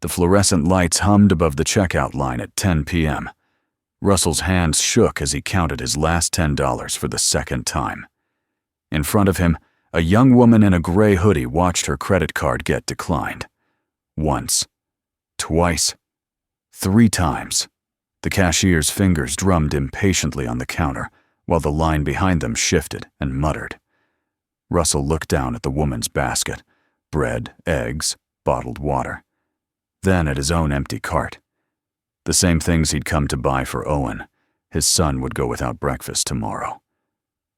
The fluorescent lights hummed above the checkout line at 10 p.m. Russell's hands shook as he counted his last $10 for the second time. In front of him, a young woman in a gray hoodie watched her credit card get declined. Once, twice, 3 times. The cashier's fingers drummed impatiently on the counter, while the line behind them shifted and muttered. Russell looked down at the woman's basket: bread, eggs, bottled water. Then at his own empty cart. The same things he'd come to buy for Owen. His son would go without breakfast tomorrow.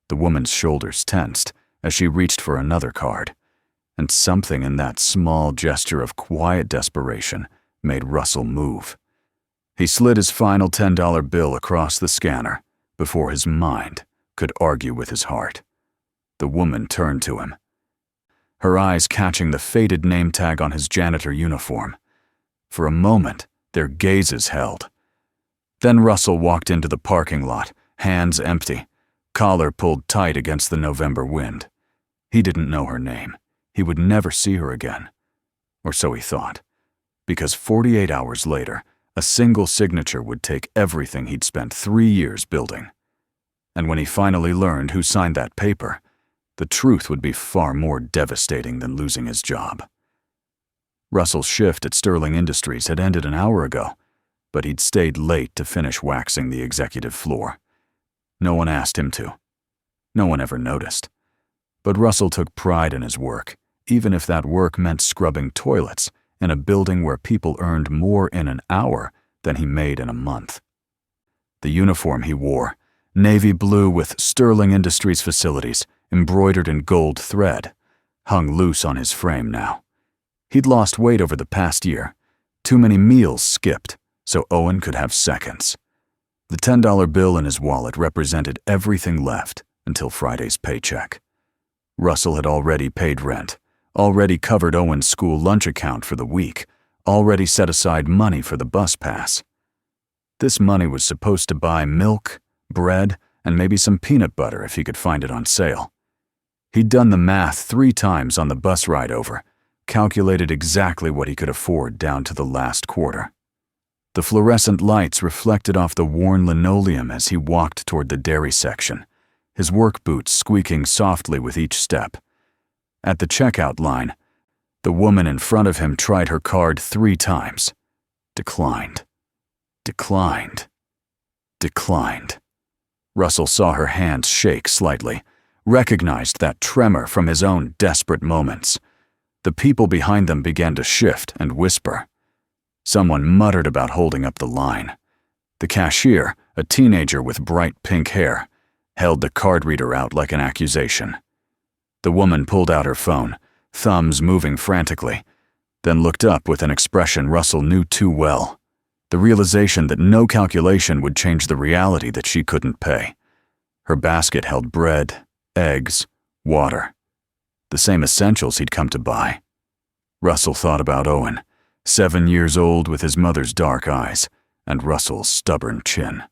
The woman's shoulders tensed as she reached for another card, and something in that small gesture of quiet desperation made Russell move. He slid his final $10 bill across the scanner before his mind could argue with his heart. The woman turned to him, her eyes catching the faded name tag on his janitor uniform. For a moment, their gazes held. Then Russell walked into the parking lot, hands empty, collar pulled tight against the November wind. He didn't know her name. He would never see her again. Or so he thought. Because 48 hours later, a single signature would take everything he'd spent 3 years building. And when he finally learned who signed that paper, the truth would be far more devastating than losing his job. Russell's shift at Sterling Industries had ended an hour ago, but he'd stayed late to finish waxing the executive floor. No one asked him to. No one ever noticed. But Russell took pride in his work, even if that work meant scrubbing toilets in a building where people earned more in an hour than he made in a month. The uniform he wore, navy blue with Sterling Industries facilities embroidered in gold thread, hung loose on his frame now. He'd lost weight over the past year. Too many meals skipped, so Owen could have seconds. The $10 bill in his wallet represented everything left until Friday's paycheck. Russell had already paid rent, already covered Owen's school lunch account for the week, already set aside money for the bus pass. This money was supposed to buy milk, bread, and maybe some peanut butter if he could find it on sale. He'd done the math 3 times on the bus ride over, calculated exactly what he could afford down to the last quarter. The fluorescent lights reflected off the worn linoleum as he walked toward the dairy section, his work boots squeaking softly with each step. At the checkout line, the woman in front of him tried her card 3 times. Declined. Declined. Declined. Russell saw her hands shake slightly, recognized that tremor from his own desperate moments. The people behind them began to shift and whisper. Someone muttered about holding up the line. The cashier, a teenager with bright pink hair, held the card reader out like an accusation. The woman pulled out her phone, thumbs moving frantically, then looked up with an expression Russell knew too well. The realization that no calculation would change the reality that she couldn't pay. Her basket held bread, eggs, water. The same essentials he'd come to buy. Russell thought about Owen, 7 years old with his mother's dark eyes, and Russell's stubborn chin.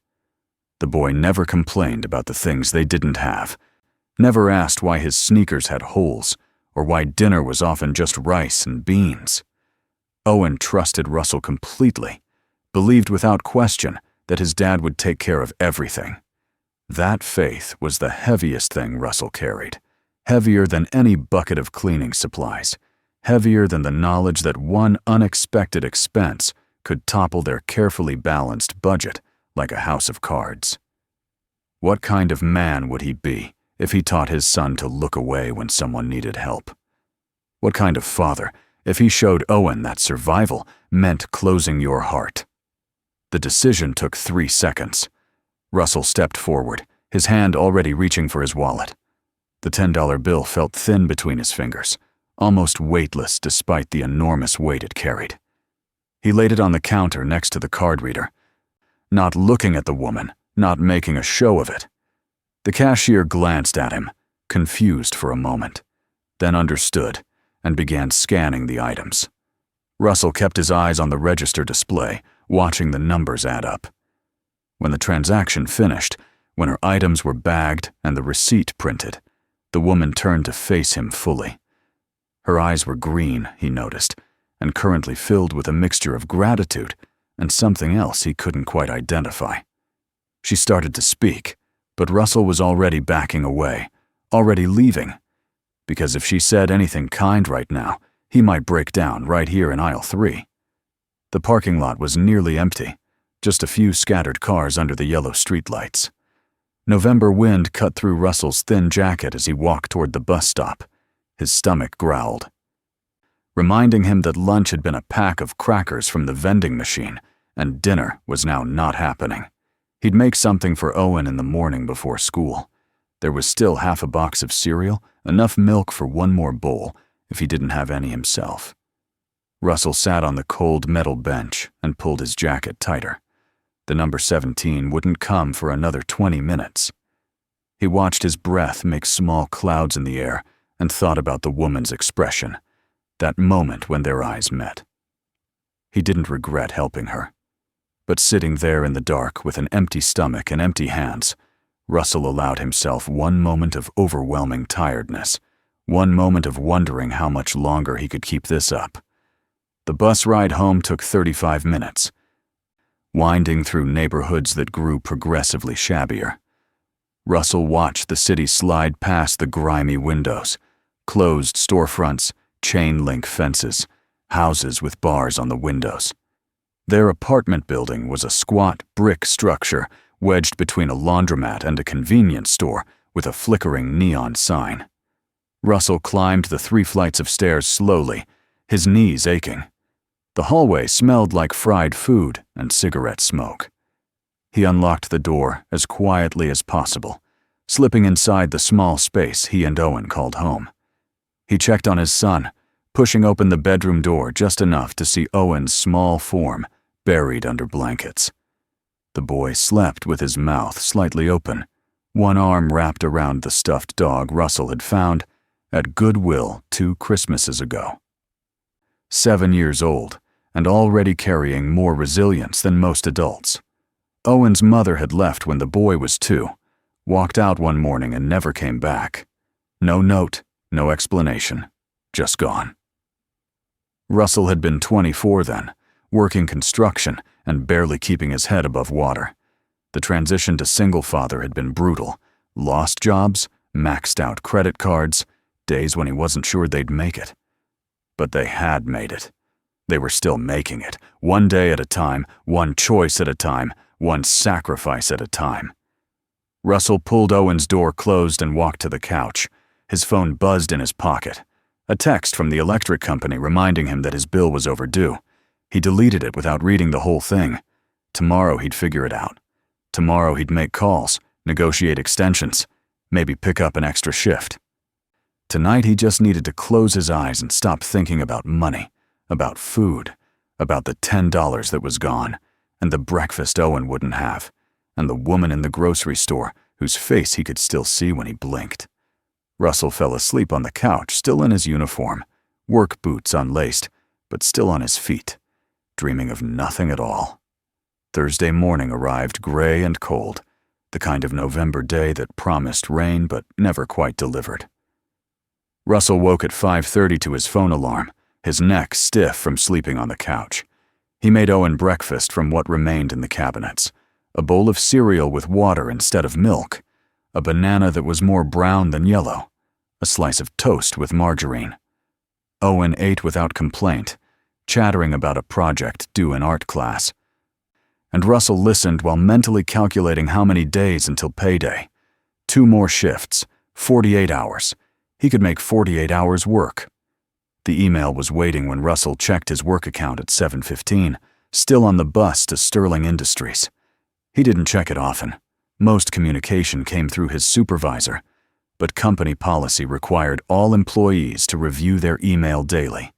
The boy never complained about the things they didn't have, never asked why his sneakers had holes, or why dinner was often just rice and beans. Owen trusted Russell completely, believed without question that his dad would take care of everything. That faith was the heaviest thing Russell carried, heavier than any bucket of cleaning supplies, heavier than the knowledge that one unexpected expense could topple their carefully balanced budget like a house of cards. What kind of man would he be if he taught his son to look away when someone needed help? What kind of father if he showed Owen that survival meant closing your heart? The decision took 3 seconds. Russell stepped forward, his hand already reaching for his wallet. The $10 bill felt thin between his fingers, almost weightless despite the enormous weight it carried. He laid it on the counter next to the card reader, not looking at the woman, not making a show of it. The cashier glanced at him, confused for a moment, then understood and began scanning the items. Russell kept his eyes on the register display, watching the numbers add up. When the transaction finished, when her items were bagged and the receipt printed, the woman turned to face him fully. Her eyes were green, he noticed, and currently filled with a mixture of gratitude and something else he couldn't quite identify. She started to speak, but Russell was already backing away, already leaving, because if she said anything kind right now, he might break down right here in aisle 3. The parking lot was nearly empty, just a few scattered cars under the yellow streetlights. November wind cut through Russell's thin jacket as he walked toward the bus stop. His stomach growled, reminding him that lunch had been a pack of crackers from the vending machine, and dinner was now not happening. He'd make something for Owen in the morning before school. There was still half a box of cereal, enough milk for one more bowl, if he didn't have any himself. Russell sat on the cold metal bench and pulled his jacket tighter. The number 17 wouldn't come for another 20 minutes. He watched his breath make small clouds in the air and thought about the woman's expression, that moment when their eyes met. He didn't regret helping her. But sitting there in the dark with an empty stomach and empty hands, Russell allowed himself one moment of overwhelming tiredness, one moment of wondering how much longer he could keep this up. The bus ride home took 35 minutes, winding through neighborhoods that grew progressively shabbier. Russell watched the city slide past the grimy windows, closed storefronts, chain-link fences, houses with bars on the windows. Their apartment building was a squat brick structure wedged between a laundromat and a convenience store with a flickering neon sign. Russell climbed the 3 flights of stairs slowly, his knees aching. The hallway smelled like fried food and cigarette smoke. He unlocked the door as quietly as possible, slipping inside the small space he and Owen called home. He checked on his son, pushing open the bedroom door just enough to see Owen's small form buried under blankets. The boy slept with his mouth slightly open, one arm wrapped around the stuffed dog Russell had found at Goodwill 2 Christmases ago. 7 years old, and already carrying more resilience than most adults. Owen's mother had left when the boy was 2, walked out one morning and never came back. No note, no explanation, just gone. Russell had been 24 then, working construction and barely keeping his head above water. The transition to single father had been brutal. Lost jobs, maxed out credit cards, days when he wasn't sure they'd make it. But they had made it. They were still making it, one day at a time, one choice at a time, one sacrifice at a time. Russell pulled Owen's door closed and walked to the couch. His phone buzzed in his pocket. A text from the electric company reminding him that his bill was overdue. He deleted it without reading the whole thing. Tomorrow he'd figure it out. Tomorrow he'd make calls, negotiate extensions, maybe pick up an extra shift. Tonight he just needed to close his eyes and stop thinking about money, about food, about the $10 that was gone, and the breakfast Owen wouldn't have, and the woman in the grocery store whose face he could still see when he blinked. Russell fell asleep on the couch, still in his uniform, work boots unlaced, but still on his feet, dreaming of nothing at all. Thursday morning arrived gray and cold, the kind of November day that promised rain but never quite delivered. Russell woke at 5:30 to his phone alarm, his neck stiff from sleeping on the couch. He made Owen breakfast from what remained in the cabinets, a bowl of cereal with water instead of milk, a banana that was more brown than yellow, a slice of toast with margarine. Owen ate without complaint, chattering about a project due in art class. And Russell listened while mentally calculating how many days until payday. 2 more shifts, 48 hours. He could make 48 hours work. The email was waiting when Russell checked his work account at 7:15, still on the bus to Sterling Industries. He didn't check it often. Most communication came through his supervisor, but company policy required all employees to review their email daily.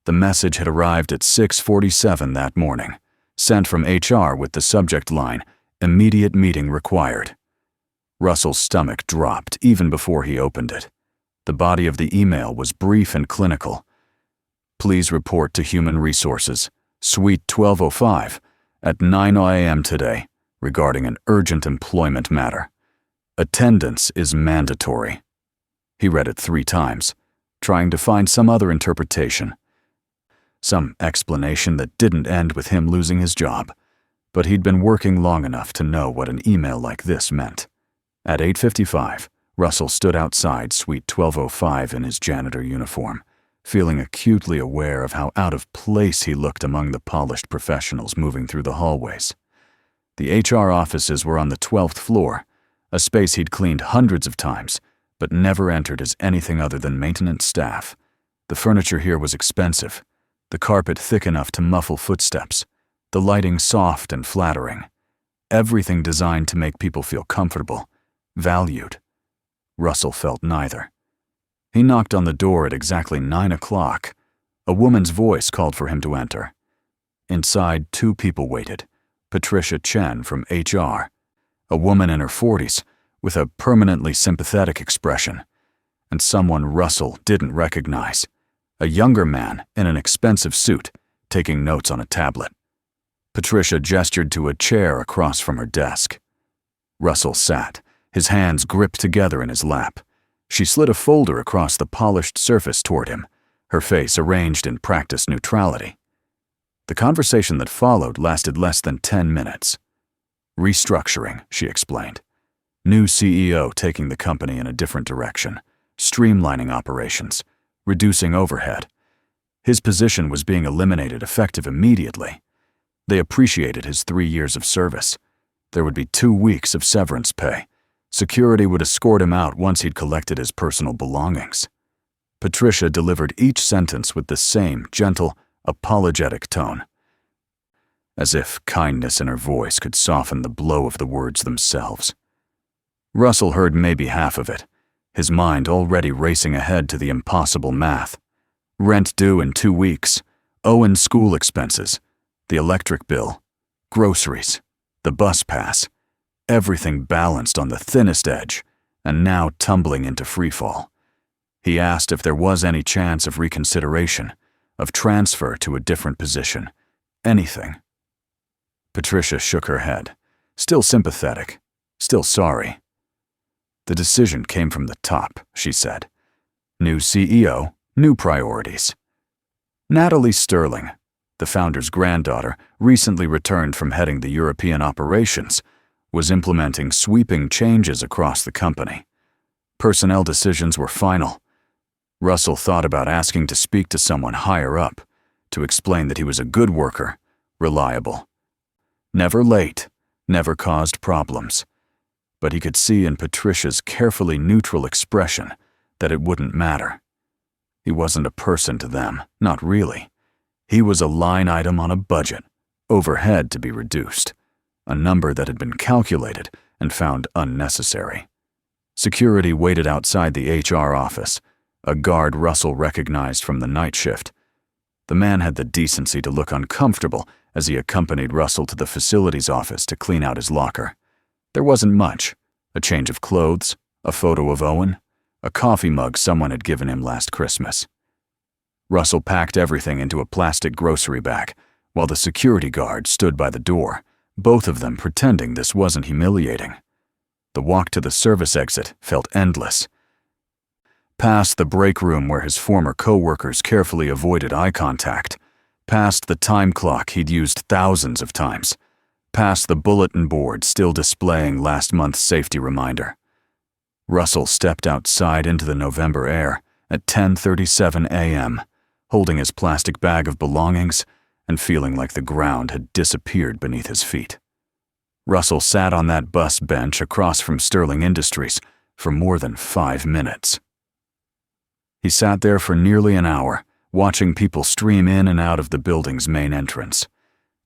The message had arrived at 6:47 that morning, sent from HR with the subject line, "Immediate meeting required." Russell's stomach dropped even before he opened it. The body of the email was brief and clinical. "Please report to Human Resources, Suite 1205, at 9 a.m. today, regarding an urgent employment matter. Attendance is mandatory." He read it 3 times, trying to find some other interpretation. some explanation that didn't end with him losing his job. But he'd been working long enough to know what an email like this meant. At 8:55, Russell stood outside Suite 1205 in his janitor uniform, feeling acutely aware of how out of place he looked among the polished professionals moving through the hallways. The HR offices were on the 12th floor, a space he'd cleaned hundreds of times, but never entered as anything other than maintenance staff. The furniture here was expensive, the carpet thick enough to muffle footsteps, the lighting soft and flattering, everything designed to make people feel comfortable, valued. Russell felt neither. He knocked on the door at exactly 9 o'clock. A woman's voice called for him to enter. Inside, 2 people waited. Patricia Chen from HR, a woman in her 40s with a permanently sympathetic expression, and someone Russell didn't recognize, a younger man in an expensive suit taking notes on a tablet. Patricia gestured to a chair across from her desk. Russell sat, his hands gripped together in his lap. She slid a folder across the polished surface toward him, her face arranged in practiced neutrality. The conversation that followed lasted less than 10 minutes. Restructuring, she explained. New CEO taking the company in a different direction, streamlining operations, reducing overhead. His position was being eliminated effective immediately. They appreciated his 3 years of service. There would be 2 weeks of severance pay. Security would escort him out once he'd collected his personal belongings. Patricia delivered each sentence with the same gentle, apologetic tone, as if kindness in her voice could soften the blow of the words themselves. Russell heard maybe half of it, his mind already racing ahead to the impossible math. Rent due in 2 weeks, Owen's school expenses, the electric bill, groceries, the bus pass, everything balanced on the thinnest edge, and now tumbling into freefall. He asked if there was any chance of reconsideration, of transfer to a different position, anything. Patricia shook her head, still sympathetic, still sorry. The decision came from the top, she said. New CEO, new priorities. Natalie Sterling, the founder's granddaughter, recently returned from heading the European operations, was implementing sweeping changes across the company. Personnel decisions were final. Russell thought about asking to speak to someone higher up, to explain that he was a good worker, reliable. Never late, never caused problems. But he could see in Patricia's carefully neutral expression that it wouldn't matter. He wasn't a person to them, not really. He was a line item on a budget, overhead to be reduced, a number that had been calculated and found unnecessary. Security waited outside the HR office, a guard Russell recognized from the night shift. The man had the decency to look uncomfortable as he accompanied Russell to the facilities office to clean out his locker. There wasn't much: a change of clothes, a photo of Owen, a coffee mug someone had given him last Christmas. Russell packed everything into a plastic grocery bag, while the security guard stood by the door, both of them pretending this wasn't humiliating. The walk to the service exit felt endless. Past the break room where his former co-workers carefully avoided eye contact, past the time clock he'd used thousands of times, past the bulletin board still displaying last month's safety reminder. Russell stepped outside into the November air at 10:37 a.m., holding his plastic bag of belongings and feeling like the ground had disappeared beneath his feet. Russell sat on that bus bench across from Sterling Industries for more than 5 minutes. He sat there for nearly an hour, watching people stream in and out of the building's main entrance.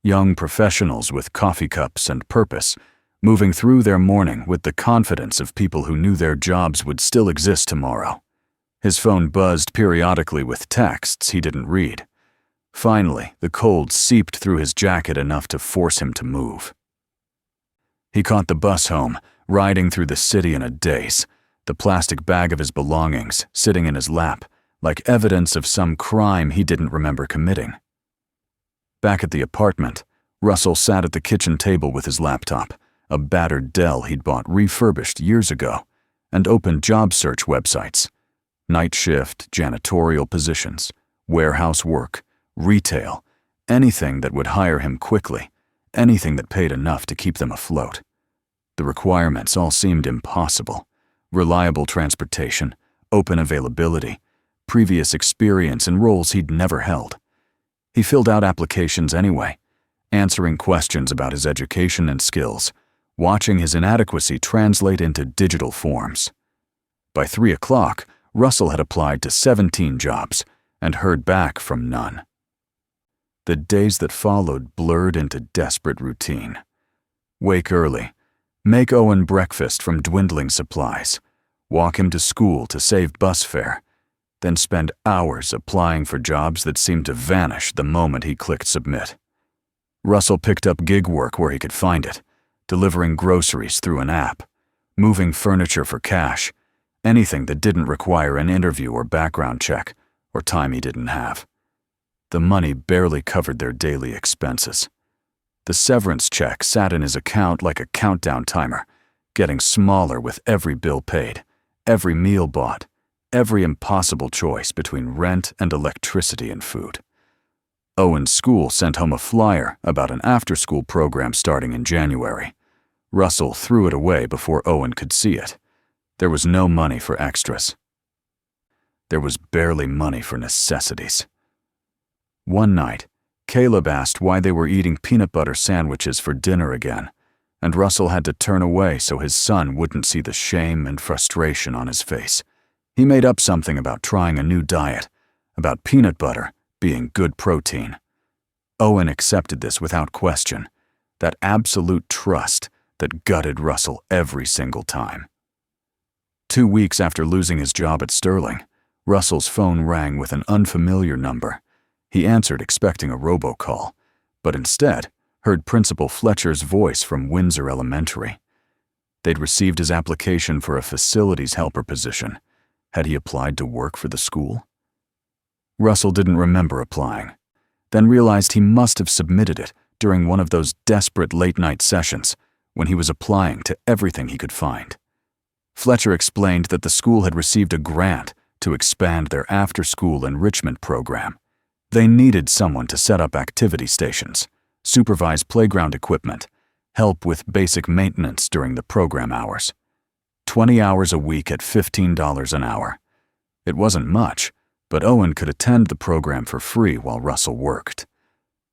Young professionals with coffee cups and purpose, moving through their morning with the confidence of people who knew their jobs would still exist tomorrow. His phone buzzed periodically with texts he didn't read. Finally, the cold seeped through his jacket enough to force him to move. He caught the bus home, riding through the city in a daze, the plastic bag of his belongings sitting in his lap, like evidence of some crime he didn't remember committing. Back at the apartment, Russell sat at the kitchen table with his laptop, a battered Dell he'd bought refurbished years ago, and opened job search websites. Night shift, janitorial positions, warehouse work, retail, anything that would hire him quickly, anything that paid enough to keep them afloat. The requirements all seemed impossible. Reliable transportation, open availability, previous experience in roles he'd never held. He filled out applications anyway, answering questions about his education and skills, watching his inadequacy translate into digital forms. By 3 o'clock, Russell had applied to 17 jobs and heard back from none. The days that followed blurred into desperate routine. Wake early, make Owen breakfast from dwindling supplies, walk him to school to save bus fare, then spend hours applying for jobs that seemed to vanish the moment he clicked submit. Russell picked up gig work where he could find it, delivering groceries through an app, moving furniture for cash, anything that didn't require an interview or background check or time he didn't have. The money barely covered their daily expenses. The severance check sat in his account like a countdown timer, getting smaller with every bill paid, every meal bought, every impossible choice between rent and electricity and food. Owen's school sent home a flyer about an after-school program starting in January. Russell threw it away before Owen could see it. There was no money for extras. There was barely money for necessities. One night, Caleb asked why they were eating peanut butter sandwiches for dinner again, and Russell had to turn away so his son wouldn't see the shame and frustration on his face. He made up something about trying a new diet, about peanut butter being good protein. Owen accepted this without question, that absolute trust that gutted Russell every single time. 2 weeks after losing his job at Sterling, Russell's phone rang with an unfamiliar number. He answered expecting a robocall, but instead heard Principal Fletcher's voice from Windsor Elementary. They'd received his application for a facilities helper position. Had he applied to work for the school? Russell didn't remember applying, then realized he must have submitted it during one of those desperate late-night sessions when he was applying to everything he could find. Fletcher explained that the school had received a grant to expand their after-school enrichment program. They needed someone to set up activity stations, supervise playground equipment, help with basic maintenance during the program hours. 20 hours a week at $15 an hour. It wasn't much, but Owen could attend the program for free while Russell worked.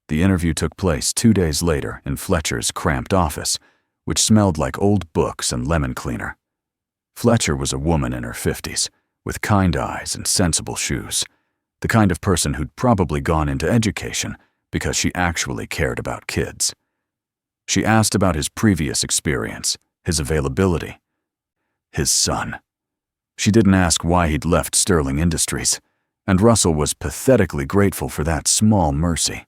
The interview took place 2 days later in Fletcher's cramped office, which smelled like old books and lemon cleaner. Fletcher was a woman in her 50s, with kind eyes and sensible shoes, the kind of person who'd probably gone into education because she actually cared about kids. She asked about his previous experience, his availability, his son. She didn't ask why he'd left Sterling Industries, and Russell was pathetically grateful for that small mercy.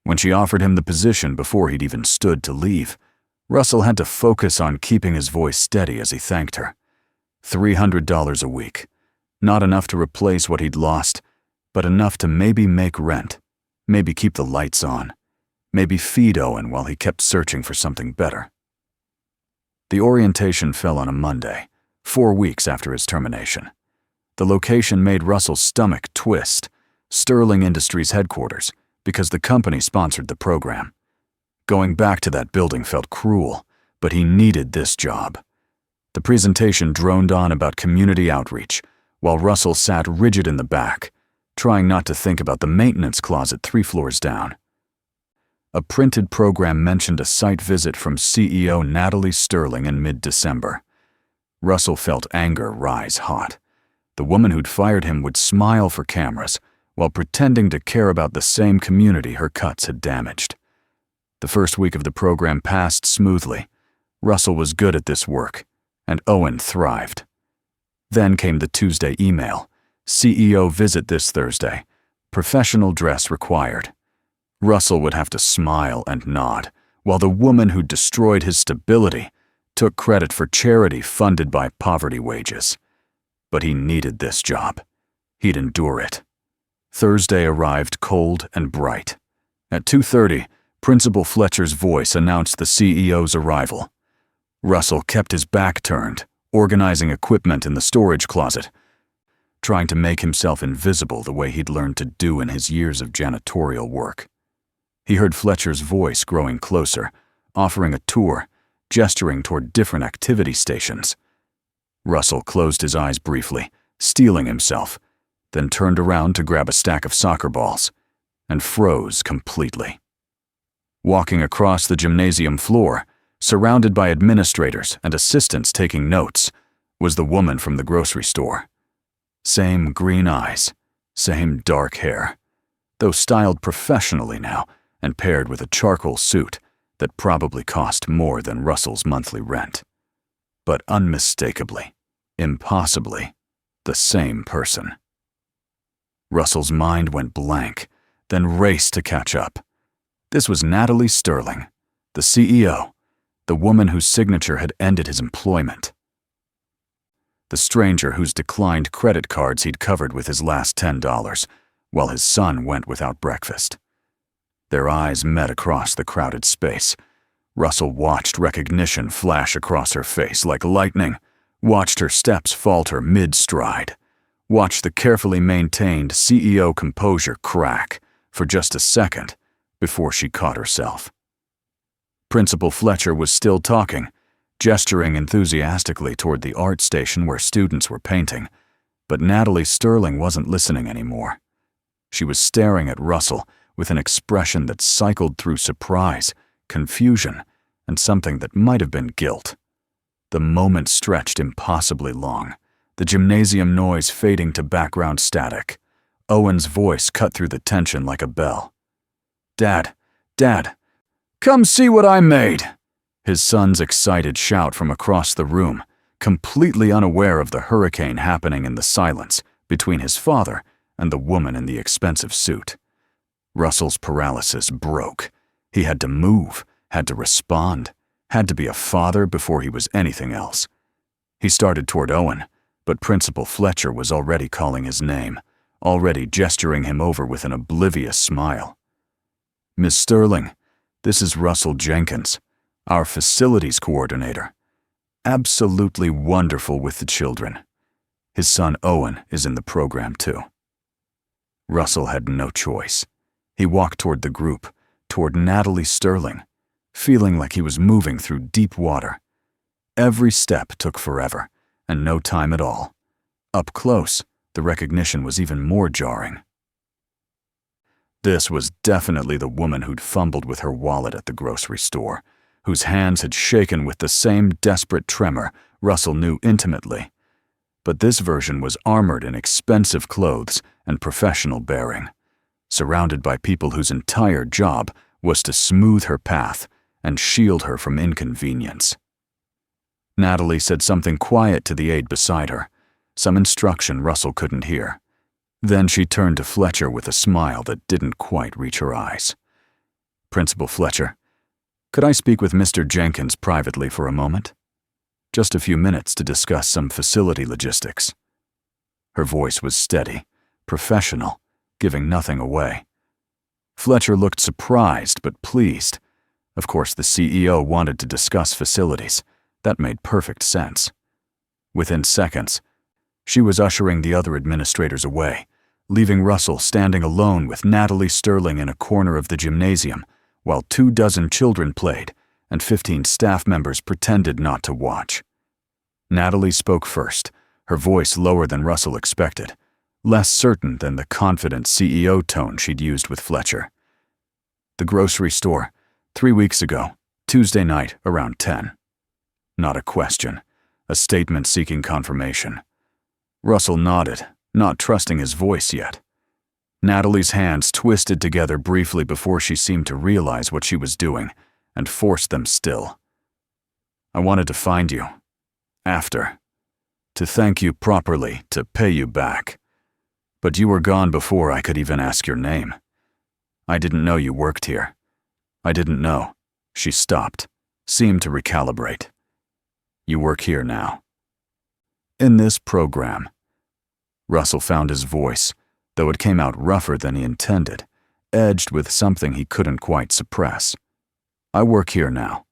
When she offered him the position before he'd even stood to leave, Russell had to focus on keeping his voice steady as he thanked her. $300 a week. Not enough to replace what he'd lost, but enough to maybe make rent, maybe keep the lights on, maybe feed Owen while he kept searching for something better. The orientation fell on a Monday, 4 weeks after his termination. The location made Russell's stomach twist, Sterling Industries headquarters, because the company sponsored the program. Going back to that building felt cruel, but he needed this job. The presentation droned on about community outreach, while Russell sat rigid in the back, trying not to think about the maintenance closet 3 floors down. A printed program mentioned a site visit from CEO Natalie Sterling in mid-December. Russell felt anger rise hot. The woman who'd fired him would smile for cameras while pretending to care about the same community her cuts had damaged. The first week of the program passed smoothly. Russell was good at this work, and Owen thrived. Then came the Tuesday email. CEO visit this Thursday. Professional dress required. Russell would have to smile and nod, while the woman who destroyed his stability took credit for charity funded by poverty wages. But he needed this job. He'd endure it. Thursday arrived cold and bright. At 2:30, Principal Fletcher's voice announced the CEO's arrival. Russell kept his back turned, organizing equipment in the storage closet. trying to make himself invisible the way he'd learned to do in his years of janitorial work. He heard Fletcher's voice growing closer, offering a tour, gesturing toward different activity stations. Russell closed his eyes briefly, steeling himself, then turned around to grab a stack of soccer balls, and froze completely. Walking across the gymnasium floor, surrounded by administrators and assistants taking notes, was the woman from the grocery store. Same green eyes, same dark hair, though styled professionally now and paired with a charcoal suit that probably cost more than Russell's monthly rent. But unmistakably, impossibly, the same person. Russell's mind went blank, then raced to catch up. This was Natalie Sterling, the CEO, the woman whose signature had ended his employment. The stranger whose declined credit cards he'd covered with his last $10, while his son went without breakfast. Their eyes met across the crowded space. Russell watched recognition flash across her face like lightning, watched her steps falter mid-stride, watched the carefully maintained CEO composure crack for just a second before she caught herself. Principal Fletcher was still talking, gesturing enthusiastically toward the art station where students were painting, but Natalie Sterling wasn't listening anymore. She was staring at Russell with an expression that cycled through surprise, confusion, and something that might have been guilt. The moment stretched impossibly long, the gymnasium noise fading to background static. Owen's voice cut through the tension like a bell. "Dad, Dad, come see what I made!" His son's excited shout from across the room, completely unaware of the hurricane happening in the silence between his father and the woman in the expensive suit. Russell's paralysis broke. He had to move, had to respond, had to be a father before he was anything else. He started toward Owen, but Principal Fletcher was already calling his name, already gesturing him over with an oblivious smile. "Miss Sterling, this is Russell Jenkins, our facilities coordinator. Absolutely wonderful with the children. His son Owen is in the program too." Russell had no choice. He walked toward the group, toward Natalie Sterling, feeling like he was moving through deep water. Every step took forever, and no time at all. Up close, the recognition was even more jarring. This was definitely the woman who'd fumbled with her wallet at the grocery store, whose hands had shaken with the same desperate tremor Russell knew intimately. But this version was armored in expensive clothes and professional bearing, surrounded by people whose entire job was to smooth her path and shield her from inconvenience. Natalie said something quiet to the aide beside her, some instruction Russell couldn't hear. Then she turned to Fletcher with a smile that didn't quite reach her eyes. "Principal Fletcher, could I speak with Mr. Jenkins privately for a moment? Just a few minutes to discuss some facility logistics." Her voice was steady, professional, giving nothing away. Fletcher looked surprised but pleased. Of course, the CEO wanted to discuss facilities. That made perfect sense. Within seconds, she was ushering the other administrators away, leaving Russell standing alone with Natalie Sterling in a corner of the gymnasium, while 24 children played and 15 staff members pretended not to watch. Natalie spoke first, her voice lower than Russell expected, less certain than the confident CEO tone she'd used with Fletcher. "The grocery store, 3 weeks ago, Tuesday night, around 10. Not a question, a statement seeking confirmation. Russell nodded, not trusting his voice yet. Natalie's hands twisted together briefly before she seemed to realize what she was doing, and forced them still. "I wanted to find you. After. To thank you properly, to pay you back. But you were gone before I could even ask your name. I didn't know you worked here. I didn't know." She stopped, seemed to recalibrate. "You work here now. In this program." Russell found his voice, though it came out rougher than he intended, edged with something he couldn't quite suppress. "I work here now.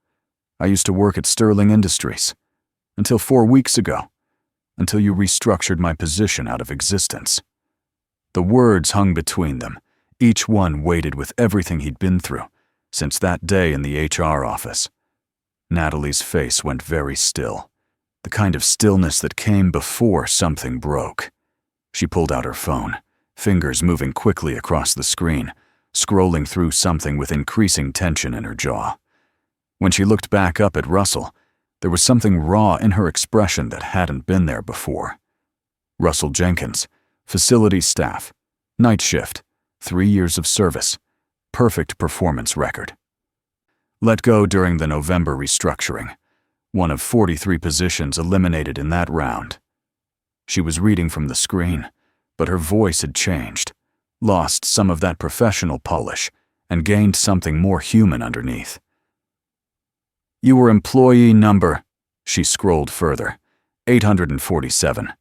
I used to work at Sterling Industries. Until 4 weeks ago. until you restructured my position out of existence." The words hung between them, each one weighted with everything he'd been through since that day in the HR office. Natalie's face went very still, the kind of stillness that came before something broke. She pulled out her phone, fingers moving quickly across the screen, scrolling through something with increasing tension in her jaw. When she looked back up at Russell, there was something raw in her expression that hadn't been there before. Russell Jenkins, facility staff, night shift, 3 years of service, perfect performance record. Let go during the November restructuring, one of 43 positions eliminated in that round. She was reading from the screen, but her voice had changed, lost some of that professional polish, and gained something more human underneath. "You were employee number," she scrolled further, 847.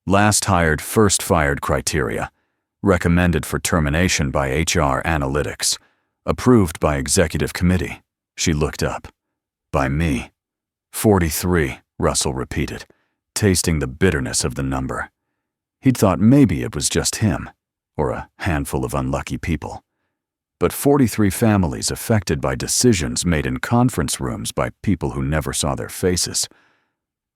"Last hired, first fired criteria. Recommended for termination by HR Analytics. Approved by Executive Committee." She looked up. "By me." 43, Russell repeated, tasting the bitterness of the number. He'd thought maybe it was just him, or a handful of unlucky people. But 43 families affected by decisions made in conference rooms by people who never saw their faces.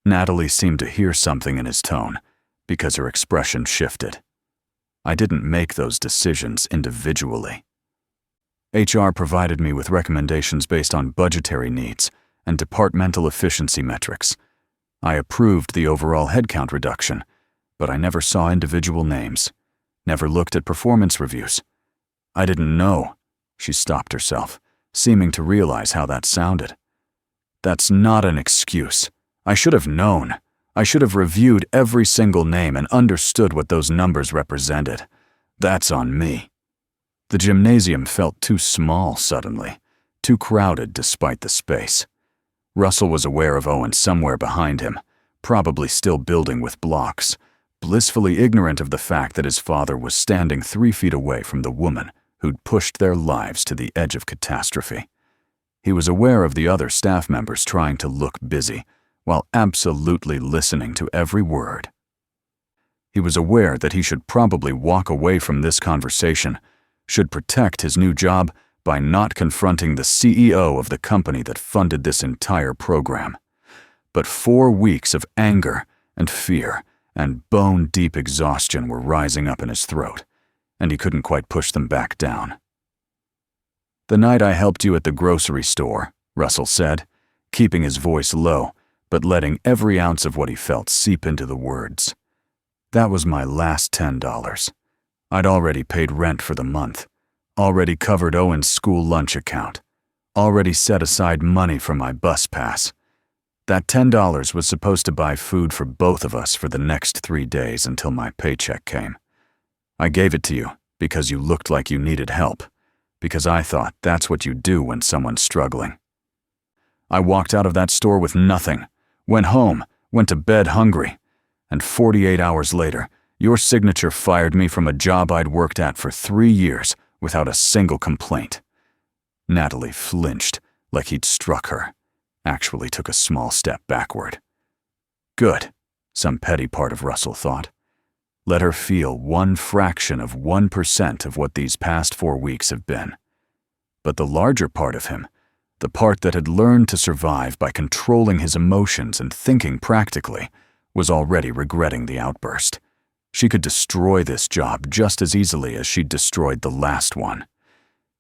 Natalie seemed to hear something in his tone, because her expression shifted. "I didn't make those decisions individually. HR provided me with recommendations based on budgetary needs and departmental efficiency metrics. I approved the overall headcount reduction, but I never saw individual names, never looked at performance reviews. I didn't know." She stopped herself, seeming to realize how that sounded. "That's not an excuse. I should have known. I should have reviewed every single name and understood what those numbers represented. That's on me." The gymnasium felt too small suddenly, too crowded despite the space. Russell was aware of Owen somewhere behind him, probably still building with blocks, blissfully ignorant of the fact that his father was standing 3 feet away from the woman who'd pushed their lives to the edge of catastrophe. He was aware of the other staff members trying to look busy, while absolutely listening to every word. He was aware that he should probably walk away from this conversation, should protect his new job by not confronting the CEO of the company that funded this entire program. But 4 weeks of anger and fear and bone-deep exhaustion were rising up in his throat, and he couldn't quite push them back down. "The night I helped you at the grocery store," Russell said, keeping his voice low, but letting every ounce of what he felt seep into the words. "That was my last $10. I'd already paid rent for the month, already covered Owen's school lunch account, already set aside money for my bus pass. That $10 was supposed to buy food for both of us for the next 3 days until my paycheck came. I gave it to you because you looked like you needed help, because I thought that's what you do when someone's struggling. I walked out of that store with nothing, went home, went to bed hungry, and 48 hours later, your signature fired me from a job I'd worked at for 3 years without a single complaint." Natalie flinched like he'd struck her, actually took a small step backward. Good, some petty part of Russell thought. Let her feel 1% of what these past 4 weeks have been. But the larger part of him, the part that had learned to survive by controlling his emotions and thinking practically, was already regretting the outburst. She could destroy this job just as easily as she'd destroyed the last one.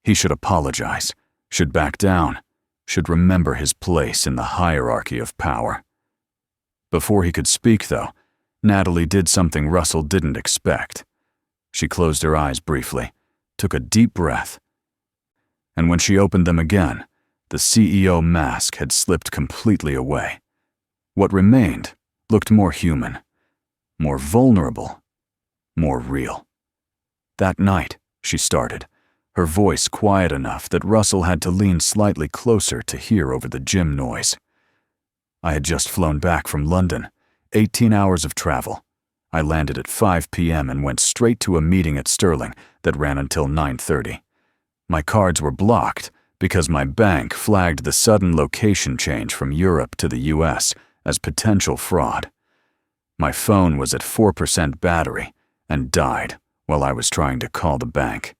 He should apologize, should back down, should remember his place in the hierarchy of power. Before he could speak, though, Natalie did something Russell didn't expect. She closed her eyes briefly, took a deep breath, and when she opened them again, the CEO mask had slipped completely away. What remained looked more human, more vulnerable, more real. "That night," she started, her voice quiet enough that Russell had to lean slightly closer to hear over the gym noise. "I had just flown back from London, 18 hours of travel. I landed at 5 p.m. and went straight to a meeting at Sterling that ran until 9:30. My cards were blocked because my bank flagged the sudden location change from Europe to the US as potential fraud. My phone was at 4% battery and died while I was trying to call the bank.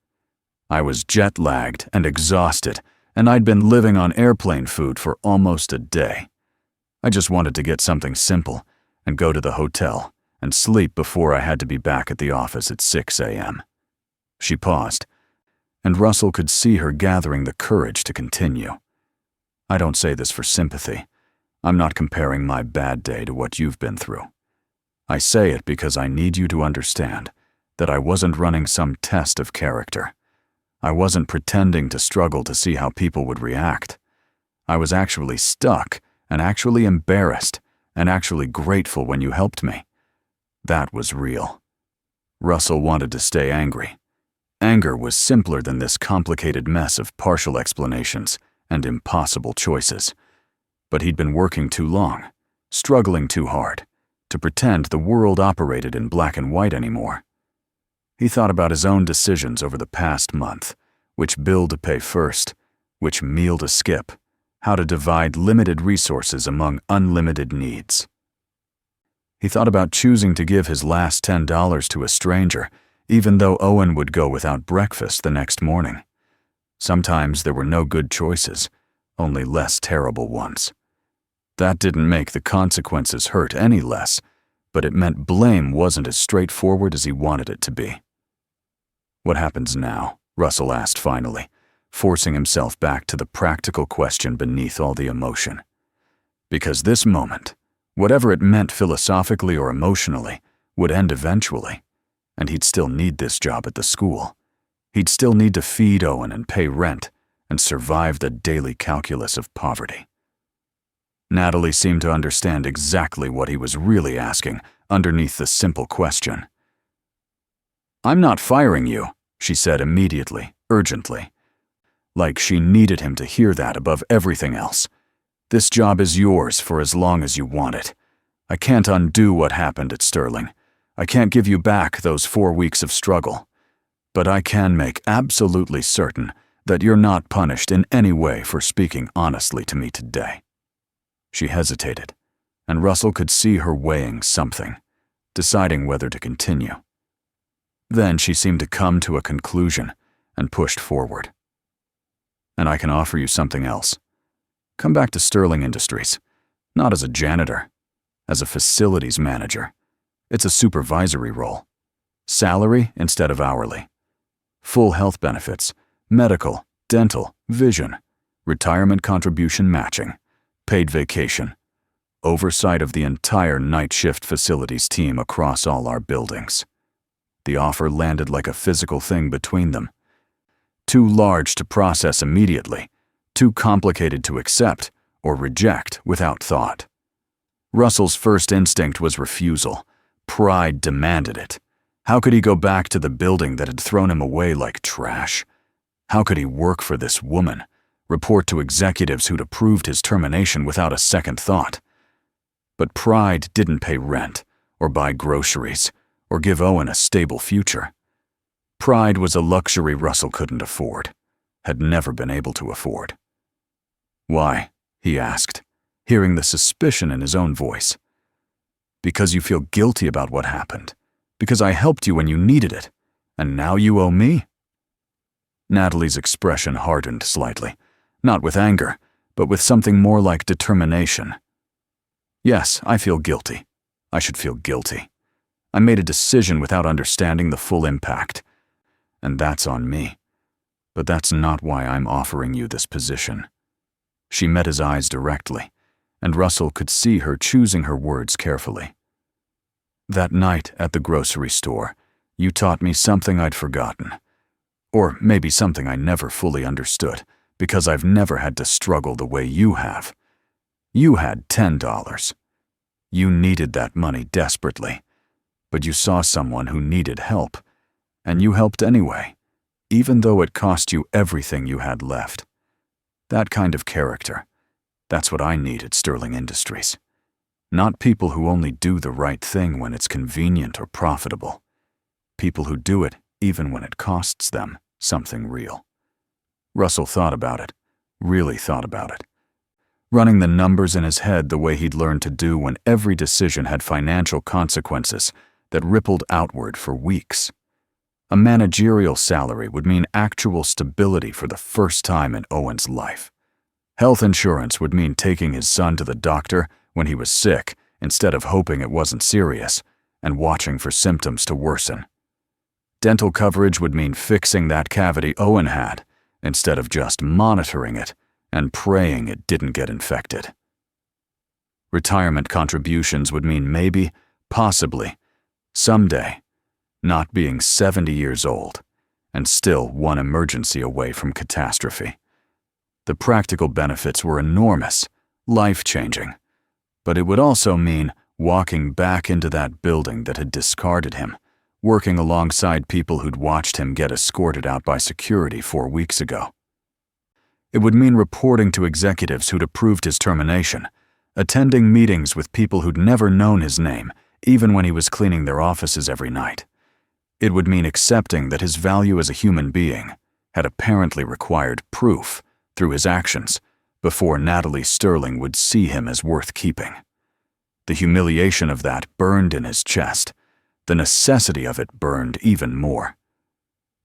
I was jet-lagged and exhausted, and I'd been living on airplane food for almost a day. I just wanted to get something simple and go to the hotel and sleep before I had to be back at the office at 6 a.m. She paused, and Russell could see her gathering the courage to continue. I don't say this for sympathy. I'm not comparing my bad day to what you've been through. I say it because I need you to understand that I wasn't running some test of character. I wasn't pretending to struggle to see how people would react. I was actually stuck and actually embarrassed and actually grateful when you helped me. That was real. Russell wanted to stay angry. Anger was simpler than this complicated mess of partial explanations and impossible choices. But he'd been working too long, struggling too hard, to pretend the world operated in black and white anymore. He thought about his own decisions over the past month, which bill to pay first, which meal to skip, how to divide limited resources among unlimited needs. He thought about choosing to give his last $10 to a stranger, even though Owen would go without breakfast the next morning. Sometimes there were no good choices, only less terrible ones. That didn't make the consequences hurt any less, but it meant blame wasn't as straightforward as he wanted it to be. What happens now? Russell asked finally, forcing himself back to the practical question beneath all the emotion. Because this moment, whatever it meant philosophically or emotionally, would end eventually, and he'd still need this job at the school. He'd still need to feed Owen and pay rent and survive the daily calculus of poverty. Natalie seemed to understand exactly what he was really asking underneath the simple question. "I'm not firing you," she said immediately, urgently. Like she needed him to hear that above everything else. "This job is yours for as long as you want it. I can't undo what happened at Sterling. I can't give you back those 4 weeks of struggle. But I can make absolutely certain that you're not punished in any way for speaking honestly to me today." She hesitated, and Russell could see her weighing something, deciding whether to continue. Then she seemed to come to a conclusion and pushed forward. "And I can offer you something else. Come back to Sterling Industries, not as a janitor, as a facilities manager. It's a supervisory role. Salary instead of hourly. Full health benefits, medical, dental, vision, retirement contribution matching, paid vacation, oversight of the entire night shift facilities team across all our buildings." The offer landed like a physical thing between them. Too large to process immediately, too complicated to accept or reject without thought. Russell's first instinct was refusal. Pride demanded it. How could he go back to the building that had thrown him away like trash? How could he work for this woman, report to executives who'd approved his termination without a second thought? But pride didn't pay rent, or buy groceries, or give Owen a stable future. Pride was a luxury Russell couldn't afford, had never been able to afford. "Why?" he asked, hearing the suspicion in his own voice. "Because you feel guilty about what happened. Because I helped you when you needed it, and now you owe me?" Natalie's expression hardened slightly, not with anger, but with something more like determination. "Yes, I feel guilty. I should feel guilty. I made a decision without understanding the full impact, and that's on me. But that's not why I'm offering you this position." She met his eyes directly, and Russell could see her choosing her words carefully. "That night at the grocery store, you taught me something I'd forgotten. Or maybe something I never fully understood, because I've never had to struggle the way you have. You had $10. You needed that money desperately, but you saw someone who needed help, and you helped anyway, even though it cost you everything you had left. That kind of character, that's what I need at Sterling Industries. Not people who only do the right thing when it's convenient or profitable. People who do it even when it costs them something real." Russell thought about it, really thought about it. running the numbers in his head the way he'd learned to do when every decision had financial consequences that rippled outward for weeks. A managerial salary would mean actual stability for the first time in Owen's life. Health insurance would mean taking his son to the doctor when he was sick instead of hoping it wasn't serious and watching for symptoms to worsen. Dental coverage would mean fixing that cavity Owen had instead of just monitoring it and praying it didn't get infected. Retirement contributions would mean maybe, possibly, someday, not being 70 years old and still one emergency away from catastrophe. The practical benefits were enormous, life-changing, but it would also mean walking back into that building that had discarded him, working alongside people who'd watched him get escorted out by security 4 weeks ago. It would mean reporting to executives who'd approved his termination, attending meetings with people who'd never known his name, even when he was cleaning their offices every night. It would mean accepting that his value as a human being had apparently required proof through his actions before Natalie Sterling would see him as worth keeping. The humiliation of that burned in his chest. The necessity of it burned even more.